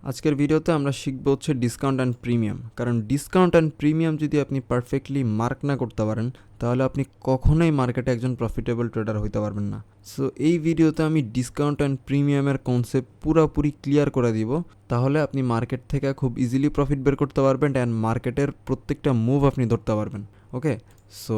আজকের ভিডিওতে আমরা শিখব হচ্ছে ডিসকাউন্ট অ্যান্ড প্রিমিয়াম। কারণ ডিসকাউন্ট অ্যান্ড প্রিমিয়াম যদি আপনি পারফেক্টলি মার্ক না করতে পারেন তাহলে আপনি কখনোই মার্কেটে একজন প্রফিটেবল ট্রেডার হইতে পারবেন না। সো এই ভিডিওতে আমি ডিসকাউন্ট অ্যান্ড প্রিমিয়ামের কনসেপ্ট পুরোপুরি ক্লিয়ার করে দিব, তাহলে আপনি মার্কেট থেকে খুব ইজিলি প্রফিট বের করতে পারবেন অ্যান্ড মার্কেটের প্রত্যেকটা মুভ আপনি ধরতে পারবেন। ওকে, সো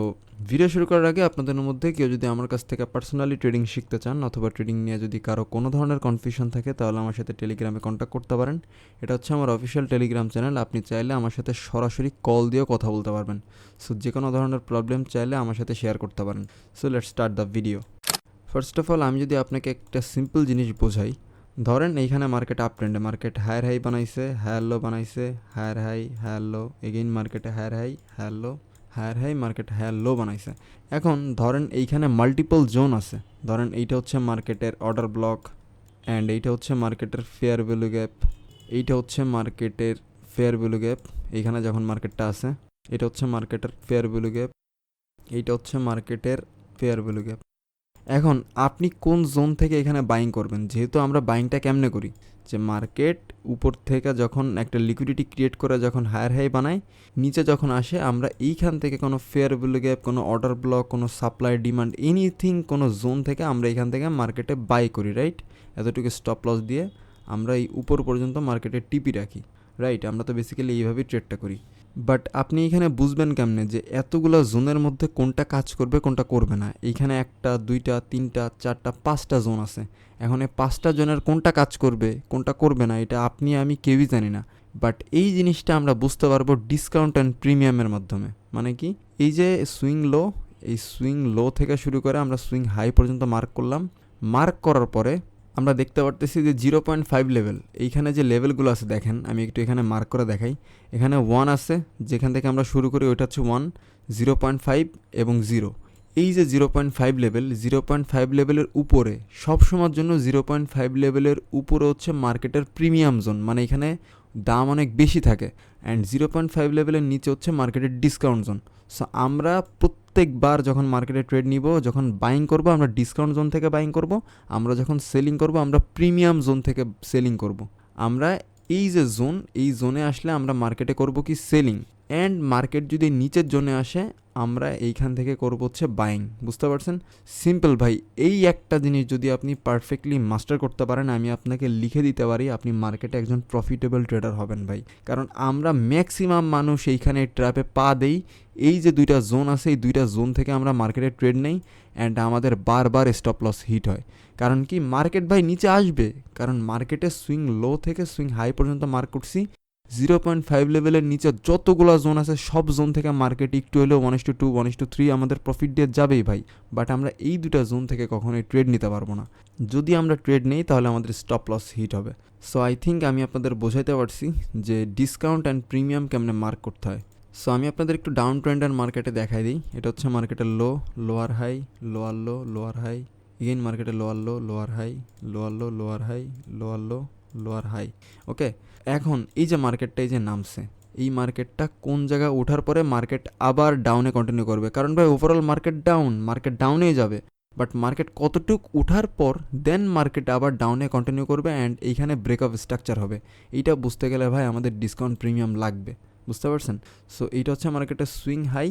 ভিডিও শুরু করার আগে আপনাদের মধ্যে কেউ যদি আমার কাছ থেকে পার্সোনালি ট্রেডিং শিখতে চান অথবা ট্রেডিং নিয়ে যদি কারো কোনো ধরনের কনফিউশন থাকে তাহলে আমার সাথে টেলিগ্রামে কন্ট্যাক্ট করতে পারেন। এটা হচ্ছে আমার অফিসিয়াল টেলিগ্রাম চ্যানেল। আপনি চাইলে আমার সাথে সরাসরি কল দিয়েও কথা বলতে পারবেন। সো যে কোনো ধরনের প্রবলেম চাইলে আমার সাথে শেয়ার করতে পারেন। So let's start the video. First of all আমি যদি আপনাকে একটা সিম্পল জিনিস বোঝাই, ধরেন এইখানে মার্কেট আপ ট্রেন্ডে, মার্কেট হায়ার হাই বানাইছে, হায়ার লো বানাইছে, higher high, higher low, again মার্কেটে higher high, higher low, higher high, market higher low বানাইছে। এখন ধরেন এইখানে মাল্টিপল জোন আছে। ধরেন এইটা হচ্ছে মার্কেটের অর্ডার ব্লক অ্যান্ড এইটা হচ্ছে মার্কেটের ফেয়ার ভ্যালু গ্যাপ, এইটা হচ্ছে মার্কেটের ফেয়ার ভ্যালু গ্যাপ। এইখানে যখন মার্কেটটা আছে এটা হচ্ছে মার্কেটের ফেয়ার ভ্যালু গ্যাপ, এইটা হচ্ছে মার্কেটের ফেয়ার ভ্যালু গ্যাপ। এখন আপনি কোন জোন থেকে এখানে বাইং করবেন? যেহেতু আমরা বাইংটা কেমনে করি, যে মার্কেট উপর থেকে যখন একটা লিকুইডিটি ক্রিয়েট করে যখন হায়ার হাই বানায়, নিচে যখন আসে আমরা এইখান থেকে কোনো ফেয়ার ভ্যালু গ্যাপ, কোনো অর্ডার ব্লক, কোনো সাপ্লাই ডিমান্ড, এনিথিং, কোনো জোন থেকে আমরা এখান থেকে মার্কেটে বাই করি, রাইট? এতটুকু স্টপ লস দিয়ে আমরা এই উপর পর্যন্ত মার্কেটে টিপি রাখি, রাইট? আমরা তো বেসিক্যালি এইভাবেই ট্রেডটা করি। বাট আপনি এখানে বুঝবেন কেমনে যে এতগুলো জোনের মধ্যে কোনটা কাজ করবে কোনটা করবে না? এইখানে একটা, দুইটা, তিনটা, চারটা, পাঁচটা জোন আছে। এখন এই পাঁচটা জোনের কোনটা কাজ করবে কোনটা করবে না এটা আপনি আমি কেউই জানি না। বাট এই জিনিসটা আমরা বুঝতে পারবো ডিসকাউন্ট অ্যান্ড প্রিমিয়ামের মাধ্যমে। মানে কি? এই যে সুইং লো, এই সুইং লো থেকে শুরু করে আমরা সুইং হাই পর্যন্ত মার্ক করলাম। মার্ক করার পরে আমরা দেখতে পারতেছি যে 0.5 লেভেল, এইখানে যে লেভেলগুলো আছে দেখেন, আমি একটু এখানে মার্ক করে দেখাই। এখানে 1 আছে, যেখান থেকে আমরা শুরু করি ওইটা হচ্ছে 1, 0.5 এবং 0। এই যে 0.5 লেভেল, 0.5 লেভেলের উপরে সবসময়ের জন্য 0.5 লেভেলের উপরে হচ্ছে মার্কেটের প্রিমিয়াম জোন, মানে এখানে দাম অনেক বেশি থাকে। অ্যান্ড 0.5 লেভেলের নিচে হচ্ছে মার্কেটের ডিসকাউন্ট জোন। সো আমরা প্রত্যেকবার যখন মার্কেটে ট্রেড নিব, যখন বাইং করব আমরা ডিসকাউন্ট জোন থেকে বাইং করব, আমরা যখন সেলিং করব আমরা প্রিমিয়াম জোন থেকে সেলিং করব। আমরা এই যে জোন, এই জোনে আসলে আমরা মার্কেটে করব কি সেলিং, অ্যান্ড মার্কেট যদি নিচের জোনে আসে আমরা এইখান থেকে করব হচ্ছে বাইং। বুঝতে পারছেন? সিম্পল ভাই। এই একটা জিনিস যদি আপনি পারফেক্টলি মাস্টার করতে পারেন, আমি আপনাকে লিখে দিতে পারি আপনি মার্কেটে একজন প্রফিটেবল ট্রেডার হবেন ভাই। কারণ আমরা ম্যাক্সিমাম মানুষ এইখানে ট্র্যাপে পা দেই। এই যে দুইটা জোন আছে, এই দুইটা জোন থেকে আমরা মার্কেটে ট্রেড নেই অ্যান্ড আমাদের বারবার স্টপ লস হিট হয়। কারণ কি? মার্কেট ভাই নিচে আসবে, কারণ মার্কেটে সুইং লো থেকে সুইং হাই পর্যন্ত মার্ক করছি। 0.5 লেভেলের নিচে যতগুলো জোন আছে সব জোন থেকে মার্কেট একটু হলেও 1:2, 1:3 আমাদের প্রফিট দিয়ে যাবেই ভাই। বাট আমরা এই দুটা জোন থেকে কখনোই ট্রেড নিতে পারবো না। যদি আমরা ট্রেড নেই তাহলে আমাদের স্টপ লস হিট হবে। সো আই থিঙ্ক আমি আপনাদের বোঝাইতে পারছি যে ডিসকাউন্ট অ্যান্ড প্রিমিয়াম কেমনে মার্ক করতে হয়। সো আমি আপনাদের একটু ডাউন ট্রেন্ডের মার্কেটে দেখাই দিই। এটা হচ্ছে মার্কেটের low, lower high, lower low, lower high, again মার্কেটের lower low, lower high, lower low, lower high, lower low, lower high. Okay, এখন এই যে মার্কেটটা এই যে নামছে, এই মার্কেটটা কোন জায়গায় ওঠার পরে মার্কেট আবার ডাউনে কন্টিনিউ করবে? কারণ ভাই ওভারঅল মার্কেট ডাউনেই যাবে। বাট মার্কেট কতটুক ওঠার পর দেন মার্কেট আবার ডাউনে কন্টিনিউ করবে অ্যান্ড এইখানে ব্রেকআপ স্ট্রাকচার হবে। এইটা বুঝতে গেলে ভাই আমাদের ডিসকাউন্ট প্রিমিয়াম লাগবে। বুঝতে পারছেন? সো এইটা হচ্ছে মার্কেটের সুইং হাই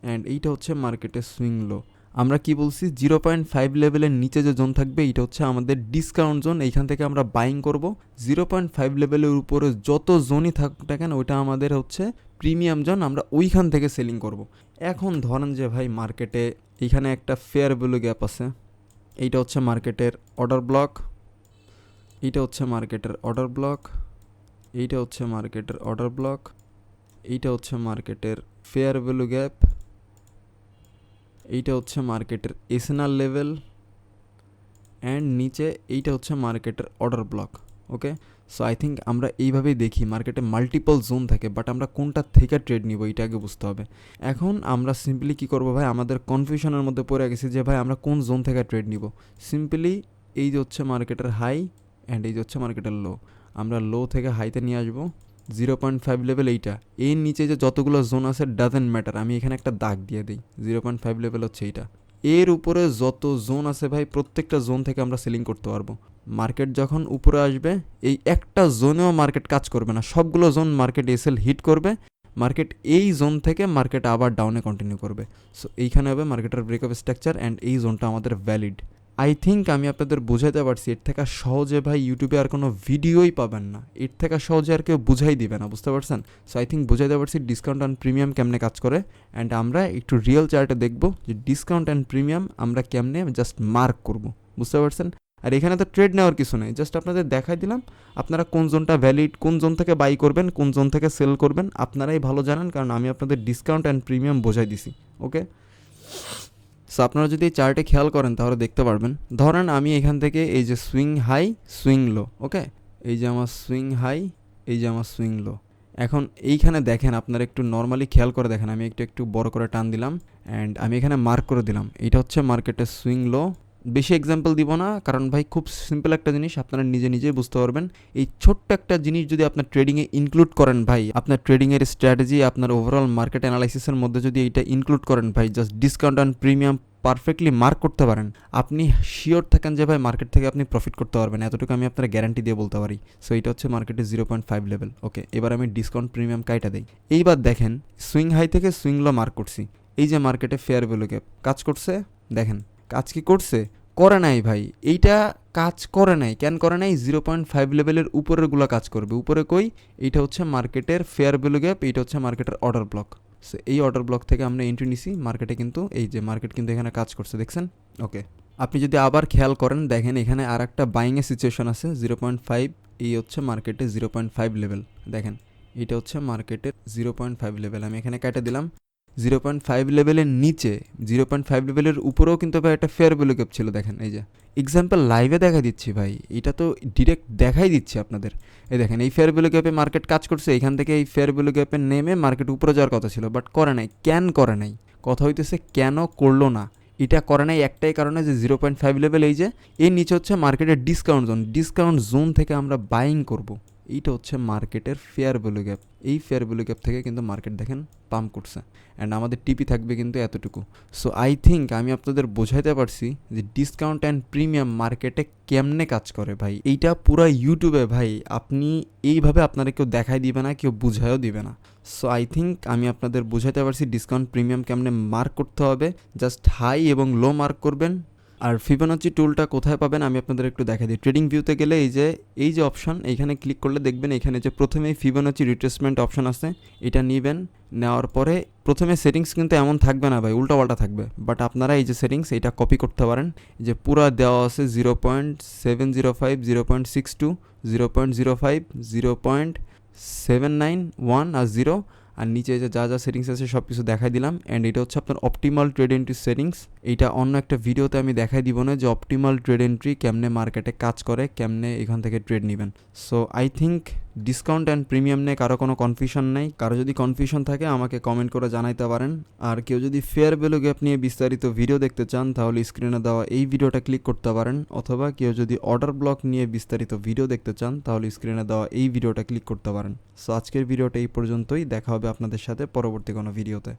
অ্যান্ড এইটা হচ্ছে মার্কেটের সুইং লো। আমরা কি বলছি? 0.5 লেভেলের নিচে যে জোন থাকবে এইটা হচ্ছে আমাদের ডিসকাউন্ট জোন, এইখান থেকে আমরা বাইং করব। 0.5 লেভেলের উপরে যত জোনই থাকুক না কেন ওইটা আমাদের হচ্ছে প্রিমিয়াম জোন, আমরা ওইখান থেকে সেলিং করব। এখন ধরেন যে ভাই মার্কেটে এইখানে একটা ফেয়ার ভ্যালু গ্যাপ আছে, এইটা হচ্ছে মার্কেটের অর্ডার ব্লক, এইটা হচ্ছে মার্কেটের অর্ডার ব্লক, এইটা হচ্ছে মার্কেটের অর্ডার ব্লক, এইটা হচ্ছে মার্কেটের ফেয়ার ভ্যালু গ্যাপ, এইটা হচ্ছে মার্কেটের এসএনআর লেভেল অ্যান্ড নিচে এইটা হচ্ছে মার্কেটের order block. Okay, so I think আমরা এইভাবেই দেখি মার্কেটে মাল্টিপল জোন থাকে, বাট আমরা কোনটা থেকে ট্রেড নিব এটা আগে বুঝতে হবে। এখন আমরা সিম্পলি কী করবো ভাই, আমাদের কনফিউশনের মধ্যে পড়ে গেছি যে ভাই আমরা কোন জোন থেকে ট্রেড নিব। সিম্পলি এই যে হচ্ছে মার্কেটের হাই অ্যান্ড এই যে হচ্ছে মার্কেটের লো, আমরা লো থেকে হাইতে নিয়ে আসবো। 0.5 লেভেল এইটা, এর নিচে যে যতগুলো জোন আছে ডাজেন্ট ম্যাটার, আমি এখানে একটা দাগ দিয়ে দিই। 0.5 লেভেল হচ্ছে এইটা, এর উপরে যত জোন আছে ভাই প্রত্যেকটা জোন থেকে আমরা সেলিং করতে পারবো। মার্কেট যখন উপরে আসবে এই একটা জোনেও মার্কেট কাজ করবে না, সবগুলো জোন মার্কেট এসএল হিট করবে, মার্কেট এই জোন থেকে মার্কেট আবার ডাউনে কন্টিনিউ করবে। সো এইখানে হবে মার্কেটের ব্রেকআপ স্ট্রাকচার অ্যান্ড এই জোনটা আমাদের ভ্যালিড। আই থিঙ্ক আমি আপনাদের বোঝাতে পারছি। এর থেকে সহজে ভাই ইউটিউবে আর কোনো ভিডিওই পাবেন না, এর থেকে সহজে আর কেউ বুঝাই দিবে না, বুঝতে পারছেন? সো আই থিঙ্ক বোঝাতে পারছি ডিসকাউন্ট অ্যান্ড প্রিমিয়াম কেমনে কাজ করে। অ্যান্ড আমরা একটু রিয়েল চার্টে দেখব যে ডিসকাউন্ট অ্যান্ড প্রিমিয়াম আমরা কেমনে জাস্ট মার্ক করব, বুঝতে পারছেন? আর এখানে তো ট্রেড নেওয়ার কিছু নেই, জাস্ট আপনাদের দেখাই দিলাম আপনারা কোন জোনটা ভ্যালিড, কোন জোন থেকে বাই করবেন, কোন জোন থেকে সেল করবেন আপনারাই ভালো জানেন, কারণ আমি আপনাদের ডিসকাউন্ট অ্যান্ড প্রিমিয়াম বোঝাই দিছি। ওকে, সো আপনারা যদি এই চার্টে খেয়াল করেন তাহলে দেখতে পারবেন, ধরেন আমি এখান থেকে এই যে সুইং হাই সুইং লো, ওকে, এই যে আমার সুইং হাই, এই যে আমার সুইং লো। এখন এইখানে দেখেন, আপনারা একটু নর্মালি খেয়াল করে দেখেন, আমি একটু বড় করে টান দিলাম অ্যান্ড আমি এখানে মার্ক করে দিলাম এইটা হচ্ছে মার্কেটের সুইং লো। বেশি এক্সাম্পল দিব না, কারণ ভাই খুব সিম্পল একটা জিনিস, আপনারা নিজেই বুঝতে পারবেন। এই ছোট্ট একটা জিনিস যদি আপনার ট্রেডিংয়ে ইনক্লুড করেন ভাই, আপনার ট্রেডিংয়ের স্ট্র্যাটেজি, আপনার ওভারঅল মার্কেট অ্যানালাইসিসের মধ্যে যদি এইটা ইনক্লুড করেন ভাই, just discount and premium perfectly mark করতে পারেন, আপনি শিওর থাকেন যে ভাই মার্কেট থেকে আপনি প্রফিট করতে পারবেন, এতটুকু আমি আপনার গ্যারান্টি দিয়ে বলতে পারি। সো এটা হচ্ছে মার্কেটের 0.5 লেভেল। ওকে, এবার আমি ডিসকাউন্ট প্রিমিয়াম কাইটা দিই। এইবার দেখেন সুইং হাই থেকে সুইং লো মার্ক করছি, এই যে মার্কেটে ফেয়ার ভ্যালু গ্যাপ কাজ করছে, দেখেন কাজ কি করছে, করে নাই ভাই, এইটা কাজ করে নাই। কেন করে নাই? 0.5 লেভেলের উপরেরগুলো কাজ করবে। উপরে কই? এইটা হচ্ছে মার্কেটের ফেয়ার ভ্যালু গ্যাপ, এইটা হচ্ছে মার্কেটের অর্ডার ব্লক। সো এই অর্ডার ব্লক থেকে আমরা এন্ট্রি নিছি মার্কেটে, কিন্তু এই যে মার্কেট কিন্তু এখানে কাজ করছে, দেখছেন? ওকে, আপনি যদি আবার খেয়াল করেন দেখেন এখানে আর একটা বাইংয়ের সিচুয়েশন আছে 0.5, এই হচ্ছে মার্কেটে 0.5 লেভেল, দেখেন এটা হচ্ছে মার্কেটের 0.5 লেভেল। আমি এখানে কেটে দিলাম 0.5 লেভেলের নিচে, 0.5 লেভেলের উপরেও কিন্তু ভাই একটা ফেয়ার ভ্যালু গ্যাপ ছিল, দেখেন এই যে এক্সাম্পল লাইভে দেখা দিচ্ছি ভাই, এটা তো ডিরেক্ট দেখাই দিচ্ছি আপনাদের। এই দেখেন এই ফেয়ার ভ্যালু গ্যাপে মার্কেট কাজ করছে, এখান থেকে এই ফেয়ার ভ্যালু গ্যাপে নেমে মার্কেট উপরে যাওয়ার কথা ছিল, বাট করে নাই। কেন করে নাই? কথা হইতেছে কেন করলো না। এটা করে নাই একটাই কারণে যে 0.5 লেভেল, এই যে এর নিচে হচ্ছে মার্কেটের ডিসকাউন্ট জোন, ডিসকাউন্ট জোন থেকে আমরা বাইং করব, এইটা হচ্ছে মার্কেটের ফেয়ার ভ্যালু গ্যাপ। এই ফেয়ার ভ্যালু গ্যাপ থেকে কিন্তু মার্কেট দেখেন পাম্প করছে, অ্যান্ড আমাদের টিপি থাকবে কিন্তু এতটুকু। সো আই থিঙ্ক আমি আপনাদের বোঝাইতে পারছি যে ডিসকাউন্ট অ্যান্ড প্রিমিয়াম মার্কেটে কেমনে কাজ করে ভাই। এইটা পুরো ইউটিউবে ভাই আপনি এইভাবে আপনারা কেউ দেখাই দিবে না, কেউ বুঝাইও দিবে না। সো আই থিঙ্ক আমি আপনাদের বোঝাইতে পারছি ডিসকাউন্ট প্রিমিয়াম কেমনে মার্ক করতে হবে। জাস্ট হাই এবং লো মার্ক করবেন। আর ফিবোনাচি টুলটা কোথায় পাবেন আমি আপনাদের একটু দেখাই দিই। ট্রেডিং ভিউতে গেলে এই যে অপশন, এইখানে ক্লিক করলে দেখবেন এখানে যে প্রথমেই ফিবোনাচি রিট্রেসমেন্ট অপশন আছে, এটা নেবেন। নেওয়ার পরে প্রথমে সেটিংস কিন্তু এমন থাকবে না ভাই, উল্টাপাল্টা থাকবে, বাট আপনারা এই যে সেটিংস এইটা কপি করতে পারেন। যে পুরা দেওয়া আছে 0.705, 0.62, 0.05, 0.791 আর 0, আর নিচে যে যা সেটিংস আছে সব কিছু দেখাই দিলাম। অ্যান্ড এটা হচ্ছে আপনার অপটিমাল ট্রেড এন্ট্রি সেটিংস। এইটা অন্য একটা ভিডিওতে আমি দেখাই দিব না যে অপটিমাল ট্রেড এন্ট্রি কেমনে মার্কেটে কাজ করে, কেমনে এখান থেকে ট্রেড নেবেন। So I think discount and premium নিয়ে কারো কোনো কনফিউশন নেই। কারো যদি কনফিউশন থাকে আমাকে কমেন্ট করে জানাইতে পারেন। আর কেউ যদি ফেয়ার ভ্যালু গ্যাপ নিয়ে বিস্তারিত ভিডিও দেখতে চান তাহলে স্ক্রিনে দেওয়া এই ভিডিওটা ক্লিক করতে পারেন, অথবা কেউ যদি অর্ডার ব্লক নিয়ে বিস্তারিত ভিডিও দেখতে চান তাহলে স্ক্রিনে দেওয়া এই ভিডিওটা ক্লিক করতে পারেন। সো আজকের ভিডিওটা এই পর্যন্তই, দেখা হবে আপনাদের সাথে পরবর্তী কোনো ভিডিওতে।